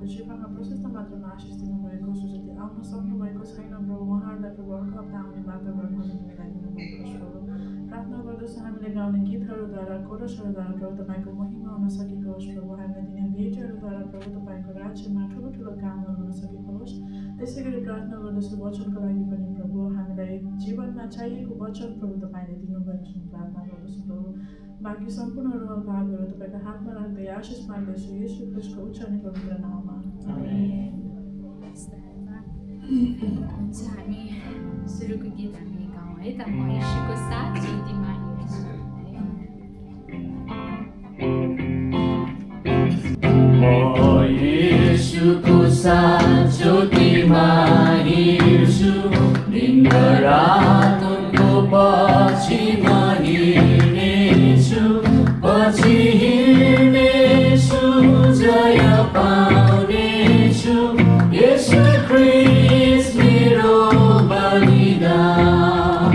जीवनमा प्रशस्त मात्रामा आशिष दिनुभएको छ। जति आउन सक्नुभएको छैन प्रभु, उहाँहरूलाई प्रभु अर्को हप्ता आउने बाटो गर्नुहुन्छ मिलाइदिनुभएको छ प्रभु। प्रार्थना गर्दछु हामीले गाउने गीतहरूद्वारा, कोरसहरूद्वारा प्रभु तपाईँको महिमा हुन सकेको होस् प्रभु। हामीले दिने भेटहरूद्वारा प्रभु तपाईँको राज्यमा ठुलो ठुलो कामहरू हुन सकेको होस्। त्यसै गरी प्रार्थना गर्दछु वचनको लागि पनि प्रभु, हामीलाई जीवनमा चाहिएको वचन प्रभु तपाईँले दिनुभएको छ। प्रार्थना गर्दछु प्रभु, बाँकी सम्पूर्ण भागहरू तपाईँको हातमा राख्दै आशिष माग्दछु येशू ख्रीष्टको उच्च अनि पवित्र नाममा। हुन्छ, हामी सुरुको गीत हामी गाउँ है त। म येशूको साथ ज्योतिमा हिँड्छु म येशूको साथ ज्योतिमा हिँड्छु, दिन रात उनको पछिमा हिँड्नेछु, पछि हिँड्नेछु, जय पाउनेछु, येशू ख्रीष्ट मेरो बलिदान।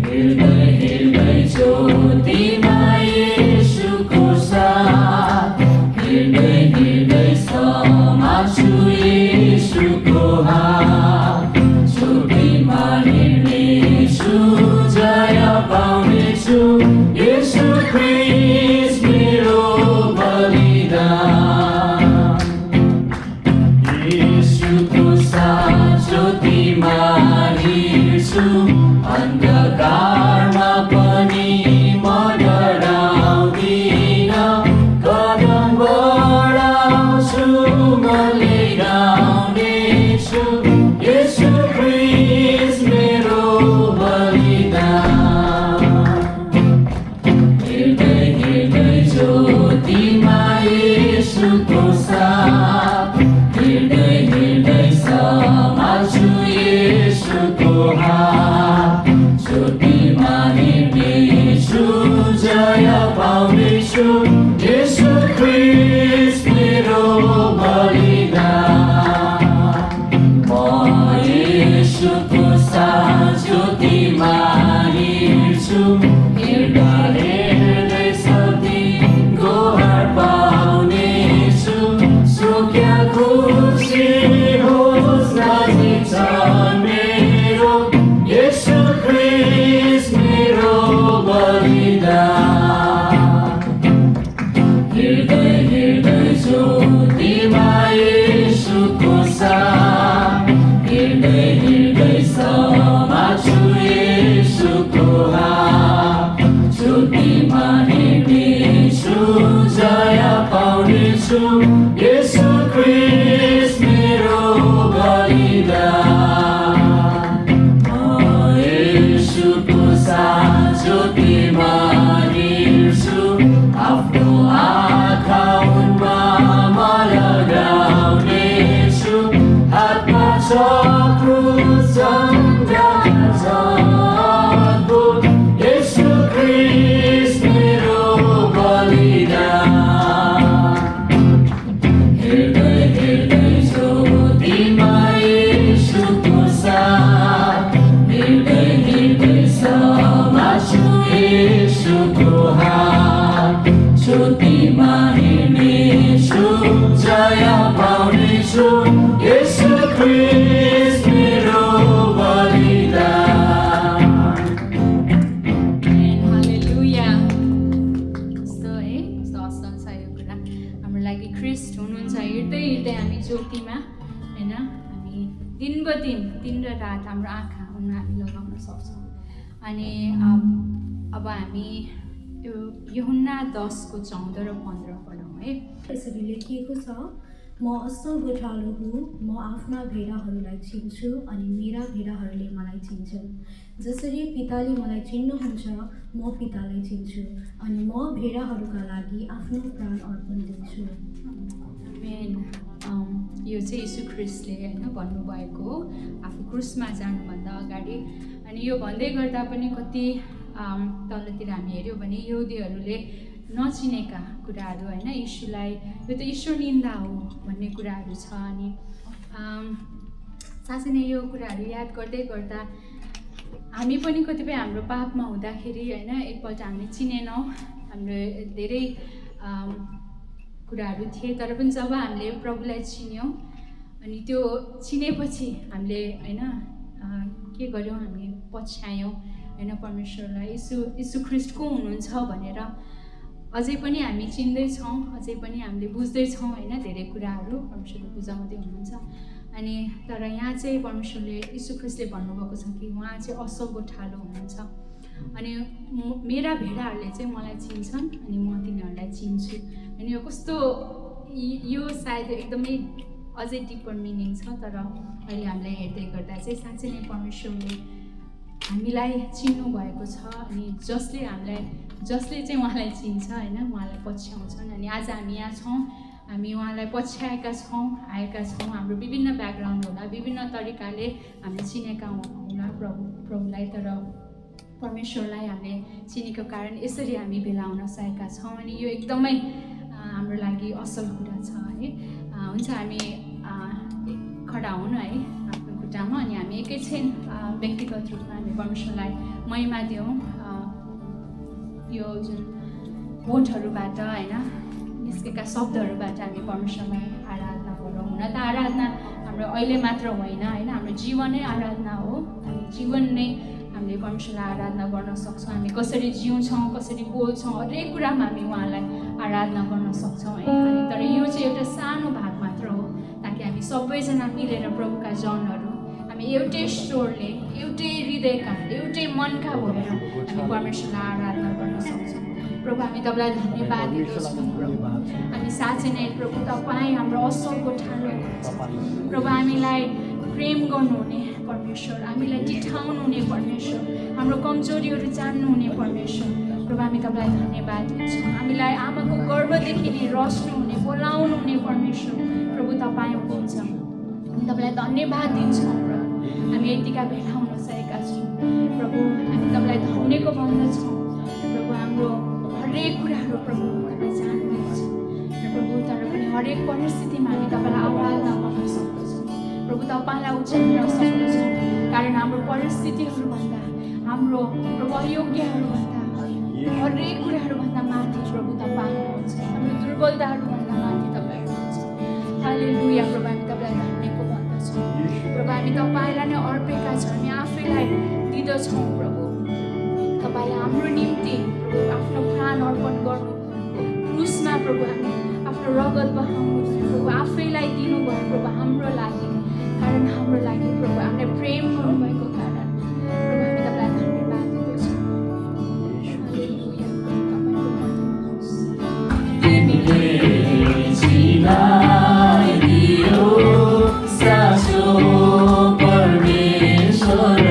हिँड्दै हिँड्दै ज्योतिमा येशूको साथ, हिँड्दै हिँड्दै समात्छु येशूको हात, ज्योतिमा हिँड्नेछु, जय पाउनेछु, येशू ख्रीष्ट मेरो बलिदान। येशूको साथ ज्योतिमा हिँड्छु, अन्धकारमा पनि म डराउँदिन, कदम बढाउँछु मनले गाउनेछु, येशू ख्रीष्ट मेरो बलिदान। हिँड्दै हिँड्दै ज्योतिमा येशूको साथ, हिँड्दै हिँड्दै समात्छु येशूको हात, ज्योतिमा हिँड्नेछु, जय पाउनेछु, येशू ख्रीष्ट मेरो बलिदान। म येशूको साथ ज्योतिमा हिँड्छु, हिँड्दा हिँड्दै सधैँको हार पाउनेछु, सुक्या खुसी होस् नजिक छ मेरो, येशू ख्रीष्ट मेरो बलिदान। हिँड्दै हिँड्दै ज्योतिमा येशूको साथ, हिँड्दै हिँड्दै समात्छु येशूको हात, ज्योतिमा हिँड्नेछु, जय पाउनेछु, येशू ख्रीष्ट मेरो बलिदान। म येशूको साथ ज्योतिमा हिँड्छु, आफ्नो आँखा उनमा म लगाउनेछु, हातमा छ क्रुस झन्झाको, येशू ख्रीष्ट मेरो बलिदान। हिँड्दै हिँड्दै ज्योतिमा येशूको साथ, हिँड्दै हिँड्दै समात्छु येशूको हात, ज्योतिमा हिँड्नेछु, जय पाउनेछु, येशू ख्रीष्ट मेरो बलिदान। हालेलुया। कस्तो है, कस्तो असल छ यो कुरा। हाम्रो लागि ख्रीष्ट हुनुहुन्छ। हिँड्दै हिँड्दै हामी ज्योतिमा होइन, हामी दिन र रात हाम्रो आँखा उनमा हामी लगाउन सक्छौँ। अनि अब हामी यो यूहन्ना 10:14 र 15 पढौँ है। यसरी लेखिएको छ, म असल गोठालो हुँ, म आफ्ना भेडाहरूलाई चिन्छु अनि मेरा भेडाहरूले मलाई चिन्छन्। जसरी पिताले मलाई चिन्नुहुन्छ, म पितालाई चिन्छु अनि म भेडाहरूका लागि आफ्नो प्राण अर्पण दिन्छु। आमेन। यो चाहिँ यीशु ख्रीष्टले होइन भन्नुभएको हो आफू क्रुसमा जानुभन्दा अगाडि। अनि यो भन्दै गर्दा पनि कति तलतिर हामी हेऱ्यौँ भने यहुदीहरूले नचिनेका कुराहरू होइन, यीशुलाई यो त ईश्वर निन्दा हो भन्ने कुराहरू छ। अनि साँच्चै नै यो कुराहरू याद गर्दै गर्दा हामी पनि कतिपय हाम्रो पापमा हुँदाखेरि होइन, एकपल्ट हामीले चिनेनौँ, हाम्रो धेरै कुराहरू थिए, तर पनि जब हामीले प्रभुलाई चिन्यौँ अनि त्यो चिनेपछि हामीले होइन के गर्यौँ, हामी पछ्यायौँ होइन परमेश्वरलाई, यीशु ख्रीष्ट को हुनुहुन्छ भनेर। अझै पनि हामी चिन्दैछौँ, अझै पनि हामीले बुझ्दैछौँ होइन, धेरै कुराहरू परमेश्वरले बुझाउँदै हुनुहुन्छ। अनि तर यहाँ चाहिँ परमेश्वरले यीशु ख्रीष्टले भन्नुभएको छ कि उहाँ चाहिँ असल गोठालो हुनुहुन्छ। अनि मेरा भेडाहरूले चाहिँ मलाई चिन्छन् अनि म तिनीहरूलाई चिन्छु। अनि यो कस्तो, यो सायद एकदमै अझै डिपर मिनिङ छ, तर अहिले हामीलाई हेर्दै गर्दा चाहिँ साँच्चै नै परमेश्वरले हामीलाई चिन्नु भएको छ। अनि जसले चाहिँ उहाँलाई चिन्छ होइन, उहाँलाई पछ्याउँछन्। अनि आज हामी यहाँ छौँ, हामी उहाँलाई पछ्याएका छौँ, आएका छौँ। हाम्रो विभिन्न ब्याकग्राउन्ड होला, विभिन्न तरिकाले हामीले चिनेका होला प्रभुलाई, तर परमेश्वरलाई हामीले चिनेको कारण यसरी हामी भेला हुन सकेका छौँ। अनि यो एकदमै हाम्रो लागि असल कुरा छ है। हुन्छ, हामी खडा हुनु है आफ्नो खुट्टामा, अनि हामी एकैछिन व्यक्तिगत रूपमा हामी परमेश्वरलाई महिमा दिउँ। यो जुन होठहरूबाट होइन निस्केका शब्दहरूबाट हामी परमेश्वरलाई आराधना गरौँ। हुन त आराधना हाम्रो अहिले मात्र होइन, हाम्रो जीवनै आराधना हो। हामी जीवन नै हामीले परमेश्वरलाई आराधना गर्न सक्छौँ। हामी कसरी जिउँछौँ, कसरी बोल्छौँ, हरेक कुरामा हामी उहाँलाई आराधना गर्न सक्छौँ है। अनि तर यो चाहिँ एउटा सानो भाग मात्र हो, ताकि हामी सबैजना मिलेर प्रभुका जनहरू हामी एउटै स्वरले, एउटै हृदयका, एउटै मनका भएर हामी परमेश्वरलाई आराधना गर्न सक्छौँ। प्रभु हामी तपाईँलाई धन्यवाद दिँदछौँ। प्रभु हामी साँच्चै नै प्रभु तपाईँ हाम्रो असल गोठालो हुनुहुन्छ। प्रभु हामीलाई प्रेम गर्नुहुने परमेश्वर, हामीलाई टिठाउनु हुने परमेश्वर, हाम्रो कमजोरीहरू जान्नुहुने परमेश्वर। प्रभु हामी तपाईँलाई धन्यवाद दिन्छौँ। हामीलाई आमाको गर्भदेखि नै रच्नुहुने, बोलाउनु हुने परमेश्वर प्रभु तपाईँ हुनुहुन्छ। हामी तपाईँलाई धन्यवाद दिन्छौँ। प्रभु हामी यतिका भेला हुन सकेका छौँ। प्रभु हामी तपाईँलाई धन्यको भन्दछौँ। प्रभु हाम्रो हरेक कुराहरू प्रभु तपाईँ जान्नुहुन्छ र प्रभु, तर पनि हरेक परिस्थितिमा हामी तपाईँलाई आराधना गर्न सक्दछौँ। प्रभु तपाईँलाई उचाल्न सक्दछौँ, कारण हाम्रो परिस्थितिहरूभन्दा, हाम्रो प्रभु अयोग्यहरूभन्दा, हरेक कुराहरूभन्दा माथि प्रभु तपाईँ हुनुहुन्छ। हाम्रो दुर्बलताहरूभन्दा माथि तपाईँ हुनुहुन्छ। हालेलुया। प्रभु हामी तपाईँलाई धन्यको भन्दछौँ। प्रभु हामी तपाईँलाई नै अर्पेका छौँ, हामी आफैलाई दिँदछौँ। प्रभु तपाईँले हाम्रो निम्ति प्रभु आफ्नो प्राण अर्पण गर्नु, क्रुसमा प्रभु हामी आफ्नो रगत बहाउनु, प्रभु आफैलाई दिनुभयो प्रभु हाम्रो लागि, कारण हाम्रो लागि प्रभु हामीले प्रेम गर्नुभएको कारण प्रभु हामी तपाईँलाई धन्यवाद दिँदछौँ। हालेलुया। तिमीले चिनाइदियो साँचो परमेश्वरलाई।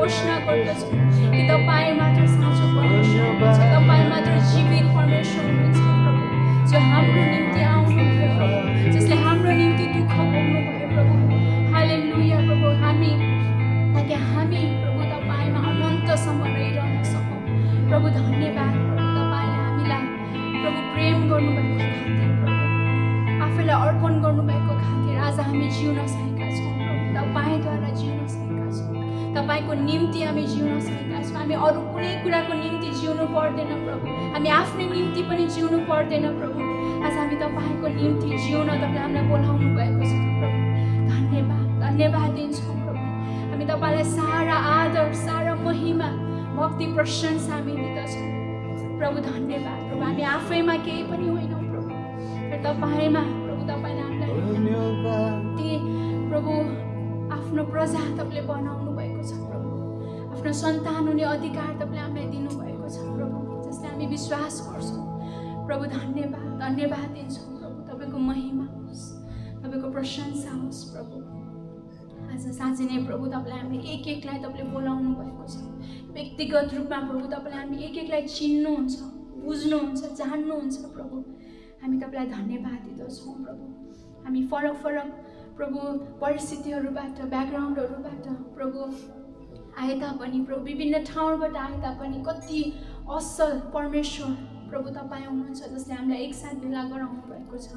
घोषणा गर्दछौँ कि तपाईँ मात्र साँचो परमेश्वर हुनुहुन्छ, तपाईँ मात्र जीवित परमेश्वर हुनुहुन्छ प्रभु, जो हाम्रो निम्ति आउनुभयो प्रभु, जसले हाम्रो निम्ति दुःख भोग्नुभयो प्रभु। हालेलुया प्रभु, ताकि हामी प्रभु तपाईँमा अनन्तसम्म रहिरहन सकौँ प्रभु। धन्यवाद प्रभु, तपाईँले हामीलाई प्रभु प्रेम गर्नुभएको खातिर प्रभु, आफैलाई अर्पण गर्नुभएको खातिर आज हामी जिउन सकेका छौँ प्रभु। तपाईँद्वारा जिउन सकेका छौँ, तपाईँको निम्ति हामी जिउन सकेका छौँ। हामी अरू कुनै कुराको निम्ति जिउनु पर्दैन प्रभु, हामी आफ्नै निम्ति पनि जिउनु पर्दैन प्रभु। आज हामी तपाईँको निम्ति जिउन तपाईँले हामीलाई बोलाउनु भएको छ प्रभु। धन्यवाद, धन्यवाद दिन्छौँ प्रभु। हामी तपाईँलाई सारा आदर, सारा महिमा, भक्ति, प्रशंसा हामी दिँदछौँ प्रभु। धन्यवाद प्रभु, हामी आफैमा केही पनि होइनौँ प्रभु, तर तपाईँमा प्रभु, तपाईँले हामीलाई ती प्रभु आफ्नो प्रजा तपाईँले बनाउनु भएको छ प्रभु, आफ्नो सन्तान हुने अधिकार तपाईँले हामीलाई दिनुभएको छ प्रभु, जसले हामी विश्वास गर्छौँ प्रभु। धन्यवाद, धन्यवाद दिन्छौँ प्रभु। तपाईँको महिमा होस्, तपाईँको प्रशंसा होस् प्रभु। आज साँच्चै नै प्रभु, तपाईँले हामी एक एकलाई तपाईँले बोलाउनु भएको छ व्यक्तिगत रूपमा प्रभु। तपाईँले हामी एक एकलाई चिन्नुहुन्छ, बुझ्नुहुन्छ, जान्नुहुन्छ प्रभु। हामी तपाईँलाई धन्यवाद दिँदछौँ प्रभु। हामी फरक फरक प्रभु परिस्थितिहरूबाट, ब्याकग्राउन्डहरूबाट प्रभु आए तापनि प्रभु, विभिन्न ठाउँबाट आए तापनि कति असल परमेश्वर प्रभु तपाईँ हुनुहुन्छ, जसले हामीलाई एकसाथ भेला गराउनु भएको छ,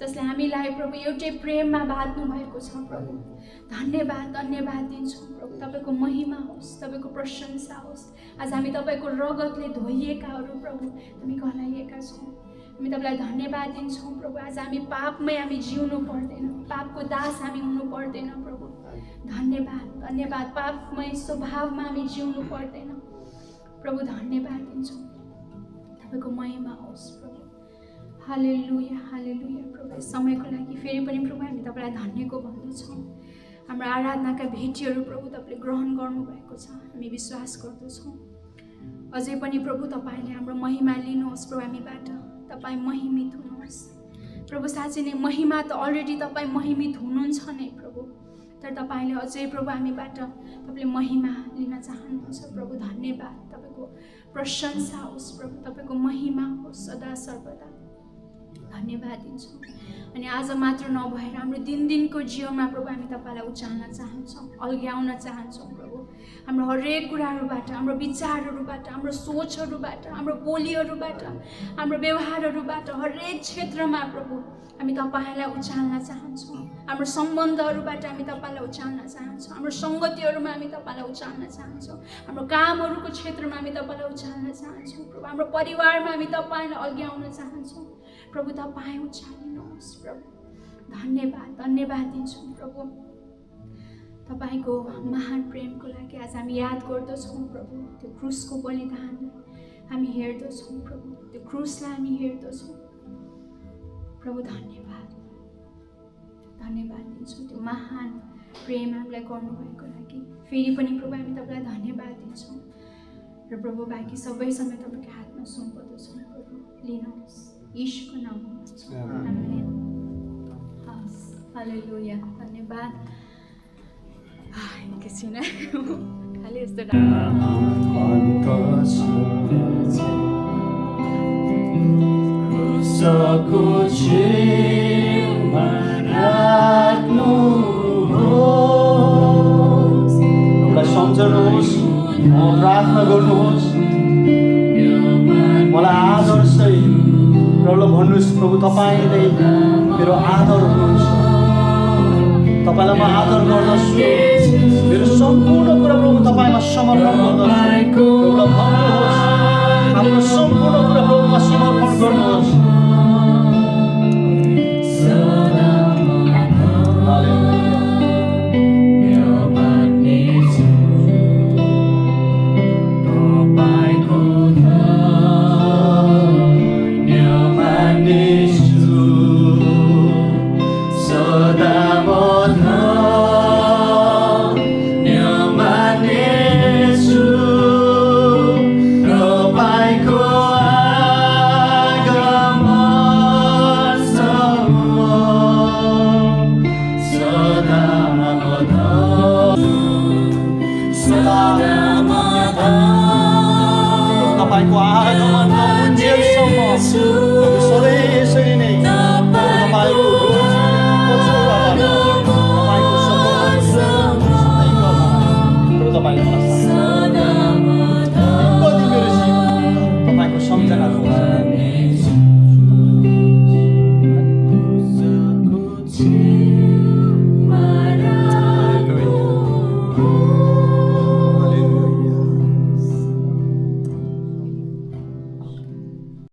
जसले हामीलाई प्रभु एउटै प्रेममा बाँध्नु भएको छ प्रभु। धन्यवाद, धन्यवाद दिन्छौँ प्रभु। तपाईँको महिमा होस्, तपाईँको प्रशंसा होस्। आज हामी तपाईँको रगतले धोइएकाहरू प्रभु, हामी कहलाइएका छौँ। हामी तपाईँलाई धन्यवाद दिन्छौँ प्रभु। आज हामी पापमै हामी जिउनु पर्दैन, पापको दास हामी हुनु पर्दैन प्रभु। धन्यवाद, धन्यवाद। पापमै स्वभावमा हामी जिउनु पर्दैन प्रभु। धन्यवाद दिन्छौँ, तपाईँको महिमा होस् प्रभु। हालेलुया, हालेलुया प्रभु। समयको लागि फेरि पनि प्रभु हामी तपाईँलाई धन्यको भन्दछौँ। हाम्रो आराधनाका भेटीहरू प्रभु तपाईँले ग्रहण गर्नुभएको छ, हामी विश्वास गर्दछौँ। अझै पनि प्रभु तपाईँले हाम्रो महिमा लिनुहोस् प्रभु, हामीबाट तपाईँ महिमित हुनुहोस् प्रभु। साँच्चै नै महिमा त अलरेडी तपाईँ महिमित हुनुहुन्छ नै प्रभु, तर तपाईँले अझै प्रभु हामीबाट तपाईँले महिमा लिन चाहनुहुन्छ प्रभु। धन्यवाद, तपाईँको प्रशंसा होस् प्रभु, तपाईँको महिमा होस् सदा सर्वदा। धन्यवाद दिन्छौँ। अनि आज मात्र नभएर हाम्रो दिनदिनको जीवनमा प्रभु हामी तपाईँलाई उचाल्न चाहन्छौँ, अल्ग्याउन चाहन्छौँ प्रभु। हाम्रो हरेक कुराहरूबाट, हाम्रो विचारहरूबाट, हाम्रो सोचहरूबाट, हाम्रो बोलीहरूबाट, हाम्रो व्यवहारहरूबाट, हरेक क्षेत्रमा प्रभु हामी तपाईँलाई उचाल्न चाहन्छौँ। हाम्रो सम्बन्धहरूबाट हामी तपाईँलाई उचाल्न चाहन्छौँ, हाम्रो सङ्गतिहरूमा हामी तपाईँलाई उचाल्न चाहन्छौँ, हाम्रो कामहरूको क्षेत्रमा हामी तपाईँलाई उचाल्न चाहन्छौँ प्रभु। हाम्रो परिवारमा हामी तपाईँलाई अल्ग्याउन चाहन्छौँ प्रभु। तपाईँ उचाल्नुहोस् प्रभु। धन्यवाद, धन्यवाद दिन्छौँ प्रभु। तपाईँको महान प्रेमको लागि आज हामी याद गर्दछौँ प्रभु। त्यो क्रुसको बलिदानलाई हामी हेर्दछौँ प्रभु, त्यो क्रुसलाई हामी हेर्दछौँ प्रभु। धन्यवाद, धन्यवाद दिन्छौँ त्यो महान प्रेम हामीलाई गर्नुभएको लागि। फेरि पनि प्रभु हामी तपाईँलाई धन्यवाद दिन्छौँ र प्रभु बाँकी सबै समय तपाईँको हातमा सुम्पदछौँ प्रभु। लिनुहोस् यीशुको नाममा। आमेन। हस्, हालेलुया, धन्यवाद। एकैछिन खालि यस्तो क्रुसको छेउमा राख्नुहोस्। एउटा सम्झनुहोस्, प्रार्थना गर्नुहोस्, मलाई आदर सहित प्रभुलाई भन्नुहोस्, प्रभु तपाईँले मेरो आदर हुनुहुन्छ, तपाईँलाई म आदर गर्दछु, मेरो सम्पूर्ण कुरा प्रभु तपाईँमा समर्पण गर्दछु। प्रभुलाई भन्नुहोस्, आफ्नो सम्पूर्ण कुरा प्रभुमा समर्पण गर्नुहोस्। सदा तपाईँको आगमन नहुन्जेलसम्म